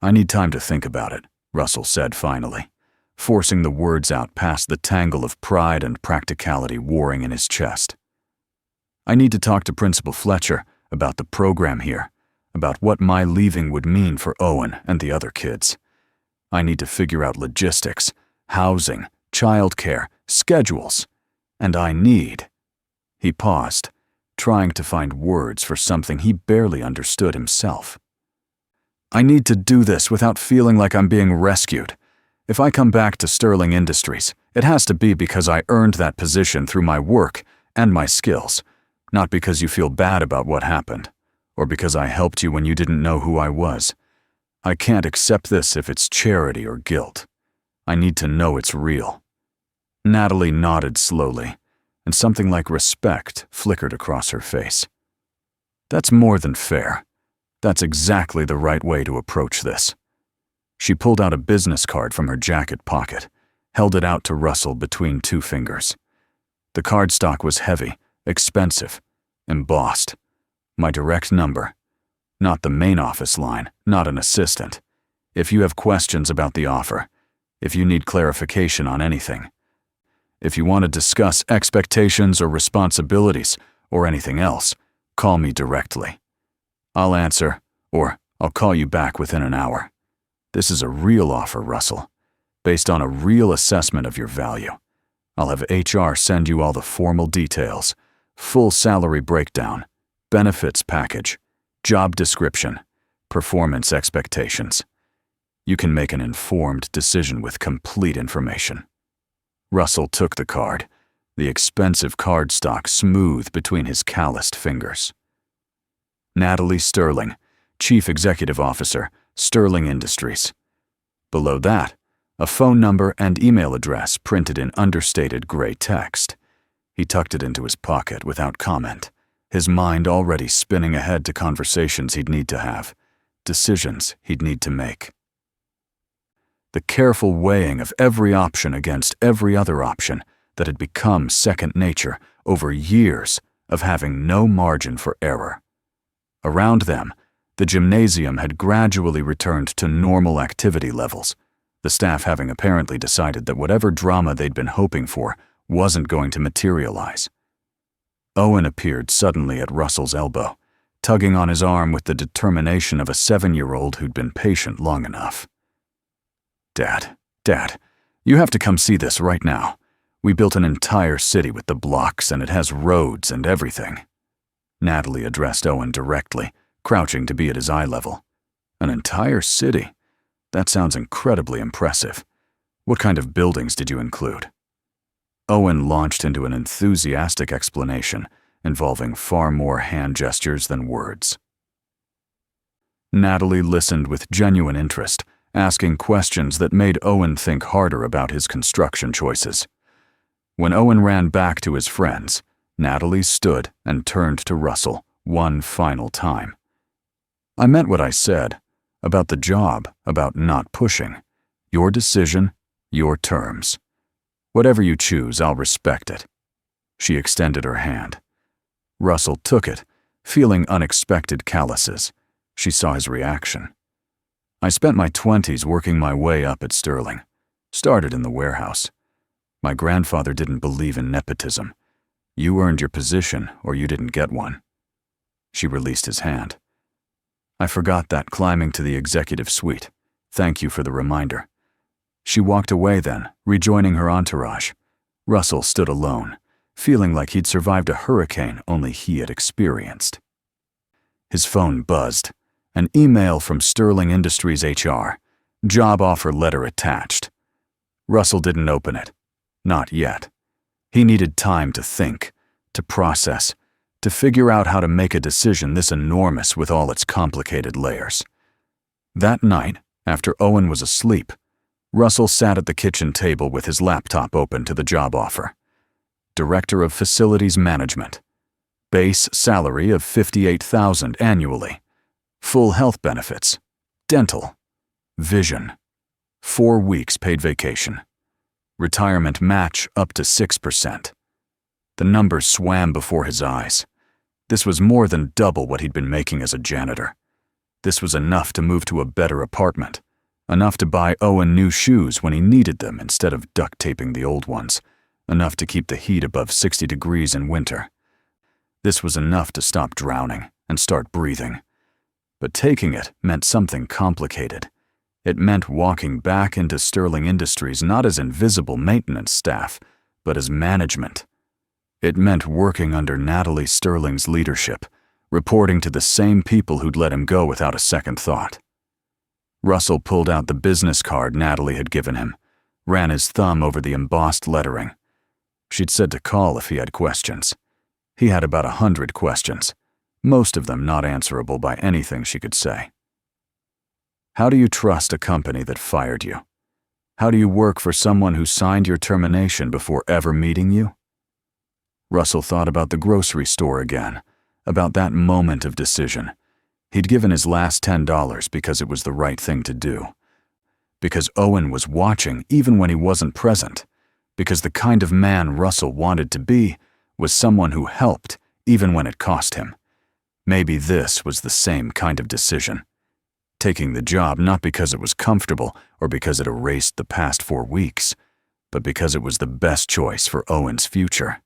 "I need time to think about it," Russell said finally, forcing the words out past the tangle of pride and practicality warring in his chest. "I need to talk to Principal Fletcher about the program here, about what my leaving would mean for Owen and the other kids. I need to figure out logistics, housing, childcare, schedules, and I need—" He paused, trying to find words for something he barely understood himself. "I need to do this without feeling like I'm being rescued. If I come back to Sterling Industries, it has to be because I earned that position through my work and my skills, not because you feel bad about what happened, or because I helped you when you didn't know who I was. I can't accept this if it's charity or guilt. I need to know it's real." Natalie nodded slowly, and something like respect flickered across her face. "That's more than fair. That's exactly the right way to approach this." She pulled out a business card from her jacket pocket, held it out to Russell between 2 fingers. The cardstock was heavy, expensive, embossed. My direct number. Not the main office line, not an assistant. If you have questions about the offer, if you need clarification on anything, if you want to discuss expectations or responsibilities or anything else, call me directly. I'll answer, or I'll call you back within an hour. This is a real offer, Russell, based on a real assessment of your value. I'll have HR send you all the formal details, full salary breakdown, benefits package, job description, performance expectations. You can make an informed decision with complete information." Russell took the card, the expensive cardstock smooth between his calloused fingers. Natalie Sterling, Chief Executive Officer, Sterling Industries. Below that, a phone number and email address printed in understated gray text. He tucked it into his pocket without comment, his mind already spinning ahead to conversations he'd need to have, decisions he'd need to make. The careful weighing of every option against every other option that had become second nature over years of having no margin for error. Around them, the gymnasium had gradually returned to normal activity levels, the staff having apparently decided that whatever drama they'd been hoping for wasn't going to materialize. Owen appeared suddenly at Russell's elbow, tugging on his arm with the determination of a 7-year-old who'd been patient long enough. Dad, you have to come see this right now. We built an entire city with the blocks and it has roads and everything." Natalie addressed Owen directly, crouching to be at his eye level. "An entire city? That sounds incredibly impressive. What kind of buildings did you include?" Owen launched into an enthusiastic explanation involving far more hand gestures than words. Natalie listened with genuine interest, asking questions that made Owen think harder about his construction choices. When Owen ran back to his friends, Natalie stood and turned to Russell one final time. "I meant what I said, about the job, about not pushing. Your decision, your terms. Whatever you choose, I'll respect it." She extended her hand. Russell took it, feeling unexpected calluses. She saw his reaction. "I spent my 20s working my way up at Sterling. Started in the warehouse. My grandfather didn't believe in nepotism. You earned your position, or you didn't get one." She released his hand. "I forgot that climbing to the executive suite. Thank you for the reminder." She walked away then, rejoining her entourage. Russell stood alone, feeling like he'd survived a hurricane only he had experienced. His phone buzzed. An email from Sterling Industries HR. Job offer letter attached. Russell didn't open it. Not yet. He needed time to think, to process, to figure out how to make a decision this enormous with all its complicated layers. That night, after Owen was asleep, Russell sat at the kitchen table with his laptop open to the job offer. Director of Facilities Management. Base salary of $58,000 annually. Full health benefits. Dental. Vision. 4 weeks paid vacation. Retirement match up to 6%. The numbers swam before his eyes. This was more than double what he'd been making as a janitor. This was enough to move to a better apartment. Enough to buy Owen new shoes when he needed them instead of duct taping the old ones. Enough to keep the heat above 60 degrees in winter. This was enough to stop drowning and start breathing. But taking it meant something complicated. It meant walking back into Sterling Industries not as invisible maintenance staff, but as management. It meant working under Natalie Sterling's leadership, reporting to the same people who'd let him go without a second thought. Russell pulled out the business card Natalie had given him, ran his thumb over the embossed lettering. She'd said to call if he had questions. He had about 100 questions, most of them not answerable by anything she could say. How do you trust a company that fired you? How do you work for someone who signed your termination before ever meeting you? Russell thought about the grocery store again, about that moment of decision. He'd given his last $10 because it was the right thing to do. Because Owen was watching even when he wasn't present. Because the kind of man Russell wanted to be was someone who helped even when it cost him. Maybe this was the same kind of decision. Taking the job not because it was comfortable or because it erased the past 4 weeks, but because it was the best choice for Owen's future.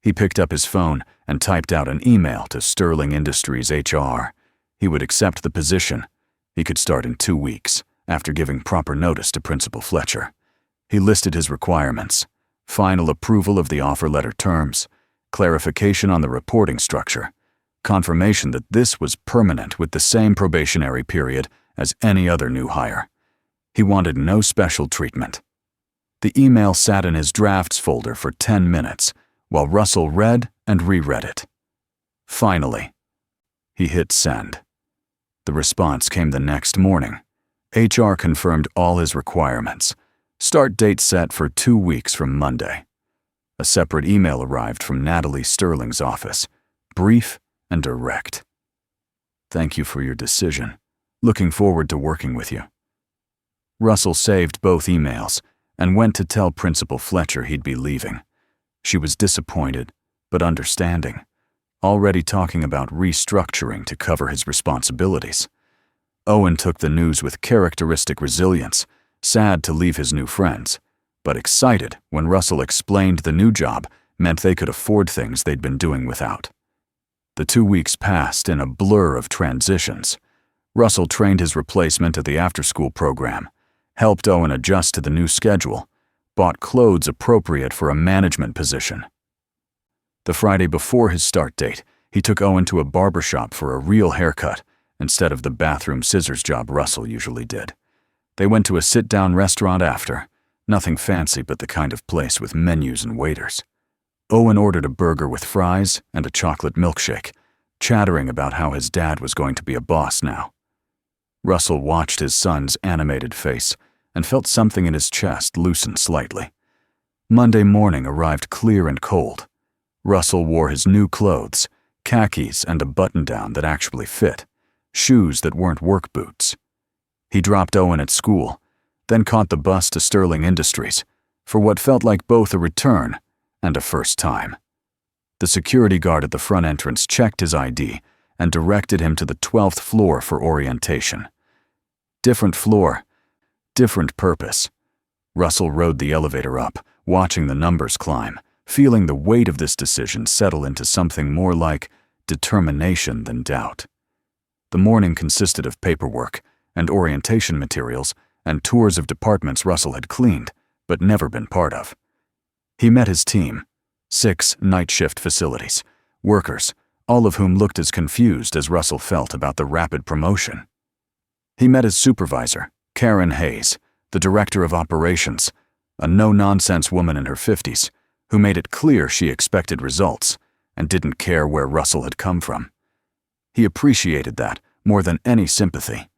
He picked up his phone and typed out an email to Sterling Industries HR. He would accept the position. He could start in 2 weeks, after giving proper notice to Principal Fletcher. He listed his requirements: final approval of the offer letter terms, clarification on the reporting structure, confirmation that this was permanent with the same probationary period as any other new hire. He wanted no special treatment. The email sat in his drafts folder for 10 minutes, while Russell read and reread it. Finally, he hit send. The response came the next morning. HR confirmed all his requirements. Start date set for 2 weeks from Monday. A separate email arrived from Natalie Sterling's office, brief and direct. Thank you for your decision. Looking forward to working with you. Russell saved both emails and went to tell Principal Fletcher he'd be leaving. She was disappointed, but understanding, already talking about restructuring to cover his responsibilities. Owen took the news with characteristic resilience, sad to leave his new friends, but excited when Russell explained the new job meant they could afford things they'd been doing without. The 2 weeks passed in a blur of transitions. Russell trained his replacement at the after-school program, helped Owen adjust to the new schedule, bought clothes appropriate for a management position. The Friday before his start date, he took Owen to a barbershop for a real haircut instead of the bathroom scissors job Russell usually did. They went to a sit-down restaurant after, nothing fancy but the kind of place with menus and waiters. Owen ordered a burger with fries and a chocolate milkshake, chattering about how his dad was going to be a boss now. Russell watched his son's animated face and felt something in his chest loosen slightly. Monday morning arrived clear and cold. Russell wore his new clothes, khakis and a button-down that actually fit, shoes that weren't work boots. He dropped Owen at school, then caught the bus to Sterling Industries, for what felt like both a return and a first time. The security guard at the front entrance checked his ID and directed him to the 12th floor for orientation. Different floor, different purpose. Russell rode the elevator up, watching the numbers climb, feeling the weight of this decision settle into something more like determination than doubt. The morning consisted of paperwork and orientation materials and tours of departments Russell had cleaned but never been part of. He met his team, 6 night shift facilities, workers, all of whom looked as confused as Russell felt about the rapid promotion. He met his supervisor, Karen Hayes, the director of operations, a no-nonsense woman in her 50s, who made it clear she expected results and didn't care where Russell had come from. He appreciated that more than any sympathy.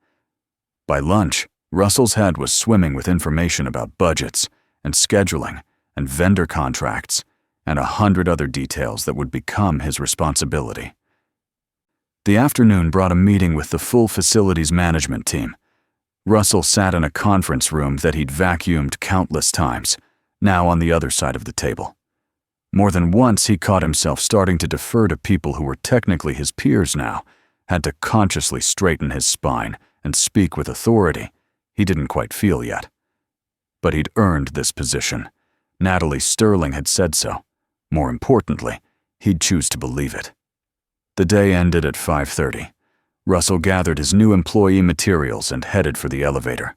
By lunch, Russell's head was swimming with information about budgets and scheduling and vendor contracts and 100 other details that would become his responsibility. The afternoon brought a meeting with the full facilities management team. Russell sat in a conference room that he'd vacuumed countless times, now on the other side of the table. More than once he caught himself starting to defer to people who were technically his peers now, had to consciously straighten his spine and speak with authority he didn't quite feel yet. But he'd earned this position. Natalie Sterling had said so. More importantly, he'd choose to believe it. The day ended at 5:30. Russell gathered his new employee materials and headed for the elevator.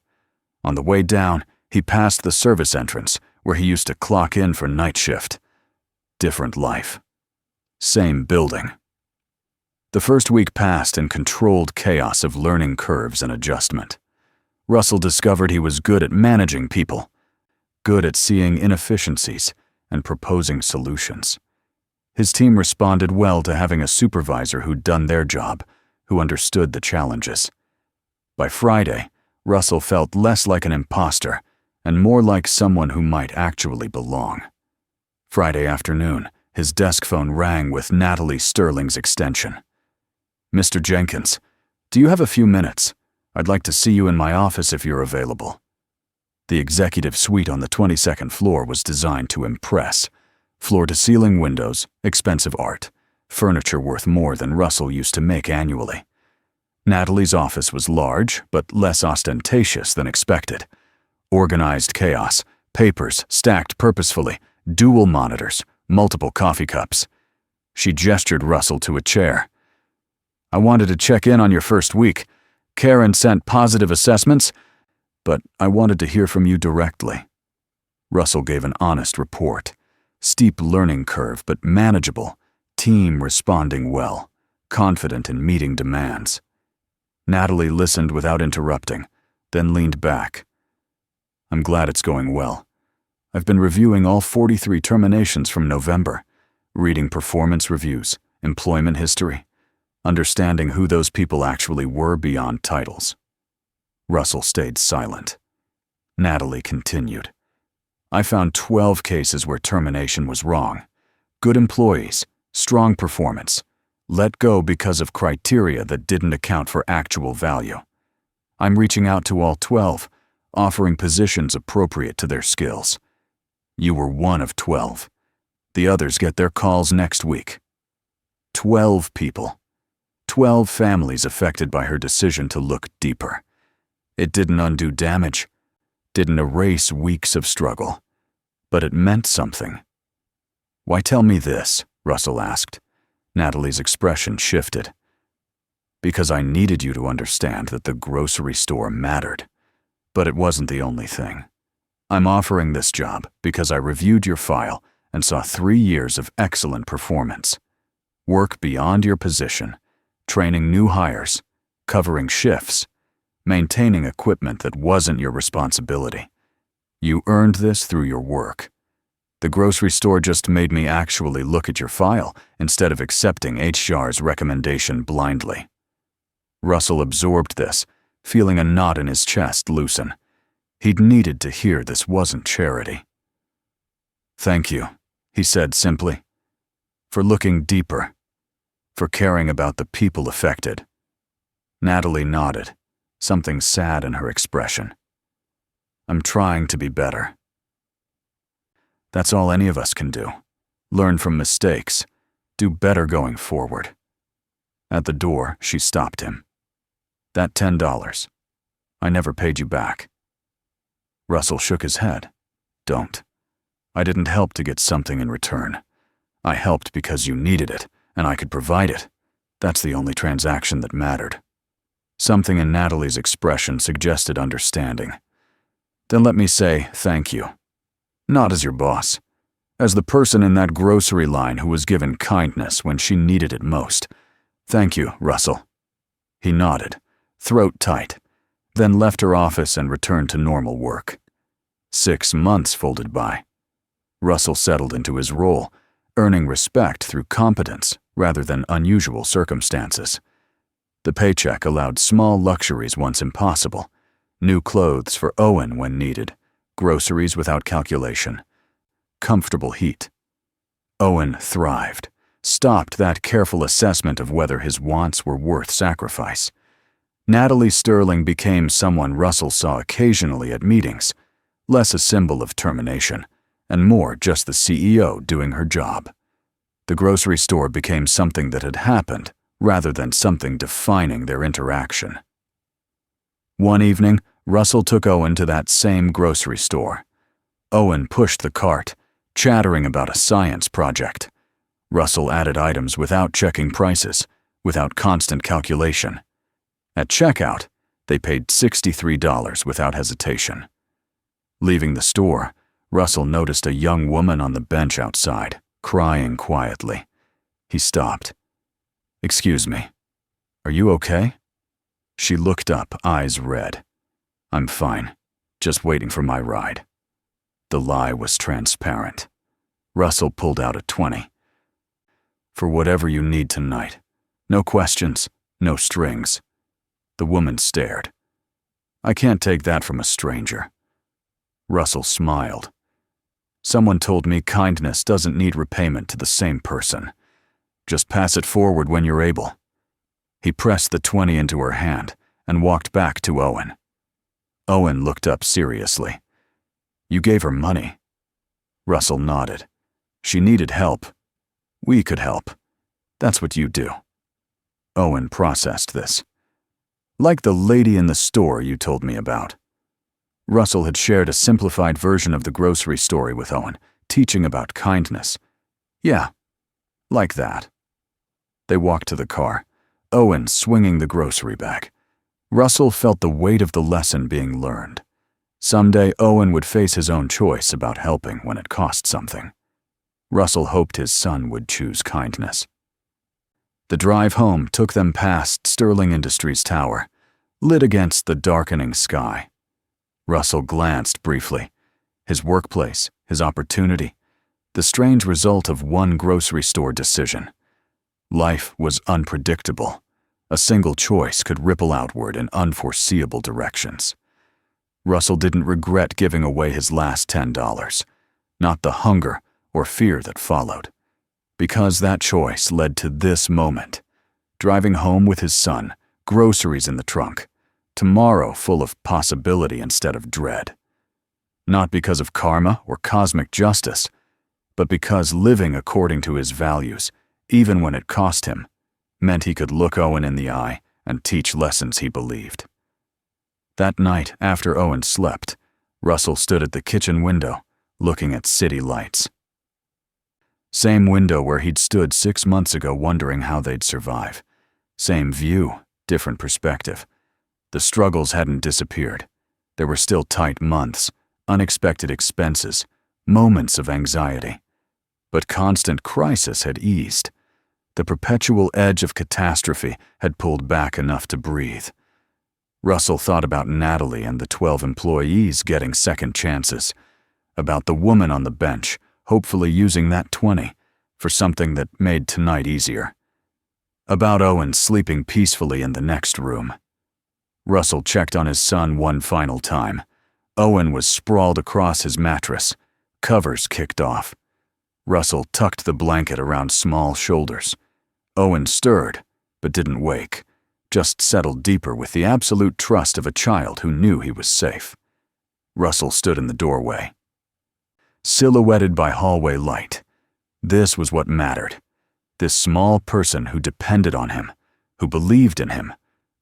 On the way down, he passed the service entrance where he used to clock in for night shift. Different life. Same building. The first week passed in controlled chaos of learning curves and adjustment. Russell discovered he was good at managing people, good at seeing inefficiencies and proposing solutions. His team responded well to having a supervisor who'd done their job, who understood the challenges. By Friday, Russell felt less like an imposter and more like someone who might actually belong. Friday afternoon, his desk phone rang with Natalie Sterling's extension. "Mr. Jenkins, do you have a few minutes? I'd like to see you in my office if you're available." The executive suite on the 22nd floor was designed to impress. Floor-to-ceiling windows, expensive art, furniture worth more than Russell used to make annually. Natalie's office was large, but less ostentatious than expected. Organized chaos, papers stacked purposefully, dual monitors, multiple coffee cups. She gestured Russell to a chair. "I wanted to check in on your first week. Karen sent positive assessments, but I wanted to hear from you directly." Russell gave an honest report. Steep learning curve, but manageable. Team responding well, confident in meeting demands. Natalie listened without interrupting, then leaned back. "I'm glad it's going well. I've been reviewing all 43 terminations from November, reading performance reviews, employment history, understanding who those people actually were beyond titles." Russell stayed silent. Natalie continued. "I found 12 cases where termination was wrong. Good employees, strong performance, let go because of criteria that didn't account for actual value. I'm reaching out to all 12, offering positions appropriate to their skills. You were one of 12. The others get their calls next week." 12 people. 12 families affected by her decision to look deeper. It didn't undo damage, didn't erase weeks of struggle, but it meant something. "Why tell me this?" Russell asked. Natalie's expression shifted. "Because I needed you to understand that the grocery store mattered. But it wasn't the only thing. I'm offering this job because I reviewed your file and saw 3 years of excellent performance. Work beyond your position, training new hires, covering shifts, maintaining equipment that wasn't your responsibility. You earned this through your work. The grocery store just made me actually look at your file instead of accepting HR's recommendation blindly." Russell absorbed this, feeling a knot in his chest loosen. He'd needed to hear this wasn't charity. "Thank you," he said simply, "for looking deeper, for caring about the people affected." Natalie nodded, something sad in her expression. "I'm trying to be better." That's all any of us can do. Learn from mistakes. Do better going forward. At the door, she stopped him. That $10. I never paid you back. Russell shook his head. Don't. I didn't help to get something in return. I helped because you needed it, and I could provide it. That's the only transaction that mattered. Something in Natalie's expression suggested understanding. Then let me say thank you. Not as your boss. As the person in that grocery line who was given kindness when she needed it most. Thank you, Russell. He nodded, throat tight, then left her office and returned to normal work. 6 months folded by. Russell settled into his role, earning respect through competence rather than unusual circumstances. The paycheck allowed small luxuries once impossible. New clothes for Owen when needed, groceries without calculation, comfortable heat. Owen thrived, stopped that careful assessment of whether his wants were worth sacrifice. Natalie Sterling became someone Russell saw occasionally at meetings, less a symbol of termination, and more just the CEO doing her job. The grocery store became something that had happened, rather than something defining their interaction. One evening, Russell took Owen to that same grocery store. Owen pushed the cart, chattering about a science project. Russell added items without checking prices, without constant calculation. At checkout, they paid $63 without hesitation. Leaving the store, Russell noticed a young woman on the bench outside, crying quietly. He stopped. "Excuse me, are you okay?" She looked up, eyes red. "I'm fine, just waiting for my ride." The lie was transparent. Russell pulled out a 20. "For whatever you need tonight. No questions, no strings." The woman stared. "I can't take that from a stranger." Russell smiled. "Someone told me kindness doesn't need repayment to the same person. Just pass it forward when you're able." He pressed the 20 into her hand and walked back to Owen. Owen looked up seriously. "You gave her money?" Russell nodded. "She needed help. We could help. That's what you do." Owen processed this. "Like the lady in the store you told me about." Russell had shared a simplified version of the grocery story with Owen, teaching about kindness. "Yeah, like that." They walked to the car, Owen swinging the grocery bag. Russell felt the weight of the lesson being learned. Someday Owen would face his own choice about helping when it cost something. Russell hoped his son would choose kindness. The drive home took them past Sterling Industries Tower, lit against the darkening sky. Russell glanced briefly. His workplace, his opportunity, the strange result of one grocery store decision. Life was unpredictable. A single choice could ripple outward in unforeseeable directions. Russell didn't regret giving away his last $10, not the hunger or fear that followed, because that choice led to this moment, driving home with his son, groceries in the trunk, tomorrow full of possibility instead of dread. Not because of karma or cosmic justice, but because living according to his values, even when it cost him, meant he could look Owen in the eye and teach lessons he believed. That night, after Owen slept, Russell stood at the kitchen window, looking at city lights. Same window where he'd stood 6 months ago wondering how they'd survive. Same view, different perspective. The struggles hadn't disappeared. There were still tight months, unexpected expenses, moments of anxiety. But constant crisis had eased. The perpetual edge of catastrophe had pulled back enough to breathe. Russell thought about Natalie and the 12 employees getting second chances, about the woman on the bench, hopefully using that 20 for something that made tonight easier, about Owen sleeping peacefully in the next room. Russell checked on his son one final time. Owen was sprawled across his mattress, covers kicked off. Russell tucked the blanket around small shoulders. Owen stirred, but didn't wake, just settled deeper with the absolute trust of a child who knew he was safe. Russell stood in the doorway. silhouetted by hallway light. This was what mattered. This small person who depended on him, who believed in him,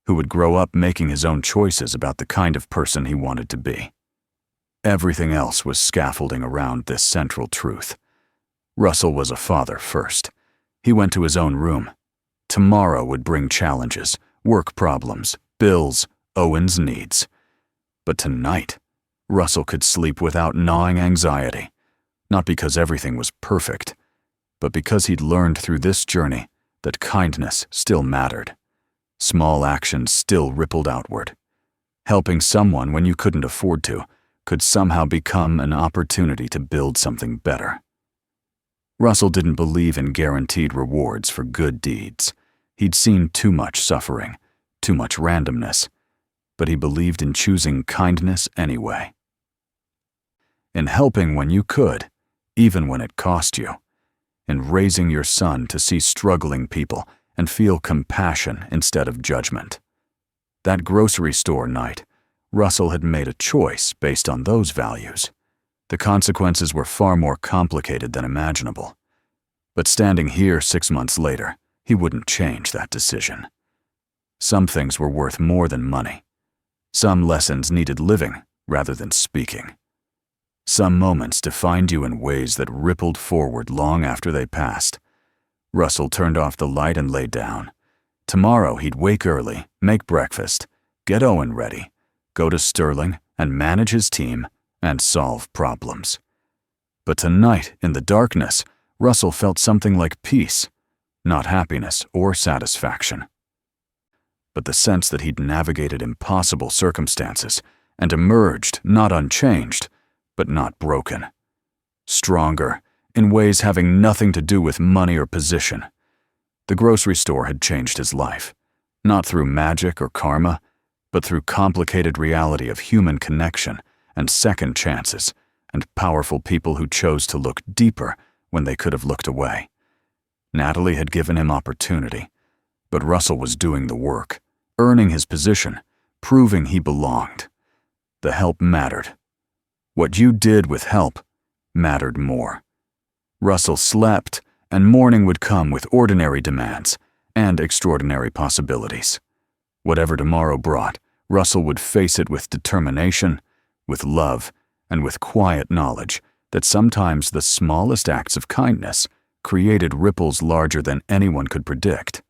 who would grow up making his own choices about the kind of person he wanted to be. Everything else was scaffolding around this central truth. Russell was a father first. He went to his own room. Tomorrow would bring challenges, work problems, bills, Owen's needs. But tonight, Russell could sleep without gnawing anxiety, not because everything was perfect, but because he'd learned through this journey that kindness still mattered. Small actions still rippled outward. Helping someone when you couldn't afford to could somehow become an opportunity to build something better. Russell didn't believe in guaranteed rewards for good deeds. He'd seen too much suffering, too much randomness, but he believed in choosing kindness anyway. In helping when you could, even when it cost you. In raising your son to see struggling people and feel compassion instead of judgment. That grocery store night, Russell had made a choice based on those values. The consequences were far more complicated than imaginable. But standing here 6 months later, he wouldn't change that decision. Some things were worth more than money. Some lessons needed living rather than speaking. Some moments defined you in ways that rippled forward long after they passed. Russell turned off the light and lay down. Tomorrow he'd wake early, make breakfast, get Owen ready, go to Sterling and manage his team and solve problems. But tonight, in the darkness, Russell felt something like peace, not happiness or satisfaction, but the sense that he'd navigated impossible circumstances and emerged not unchanged, but not broken. Stronger, in ways having nothing to do with money or position. The grocery store had changed his life, not through magic or karma, but through complicated reality of human connection and second chances and powerful people who chose to look deeper when they could have looked away. Natalie had given him opportunity, but Russell was doing the work, earning his position, proving he belonged. The help mattered. What you did with help mattered more. Russell slept, and morning would come with ordinary demands and extraordinary possibilities. Whatever tomorrow brought, Russell would face it with determination, with love, and with quiet knowledge that sometimes the smallest acts of kindness created ripples larger than anyone could predict.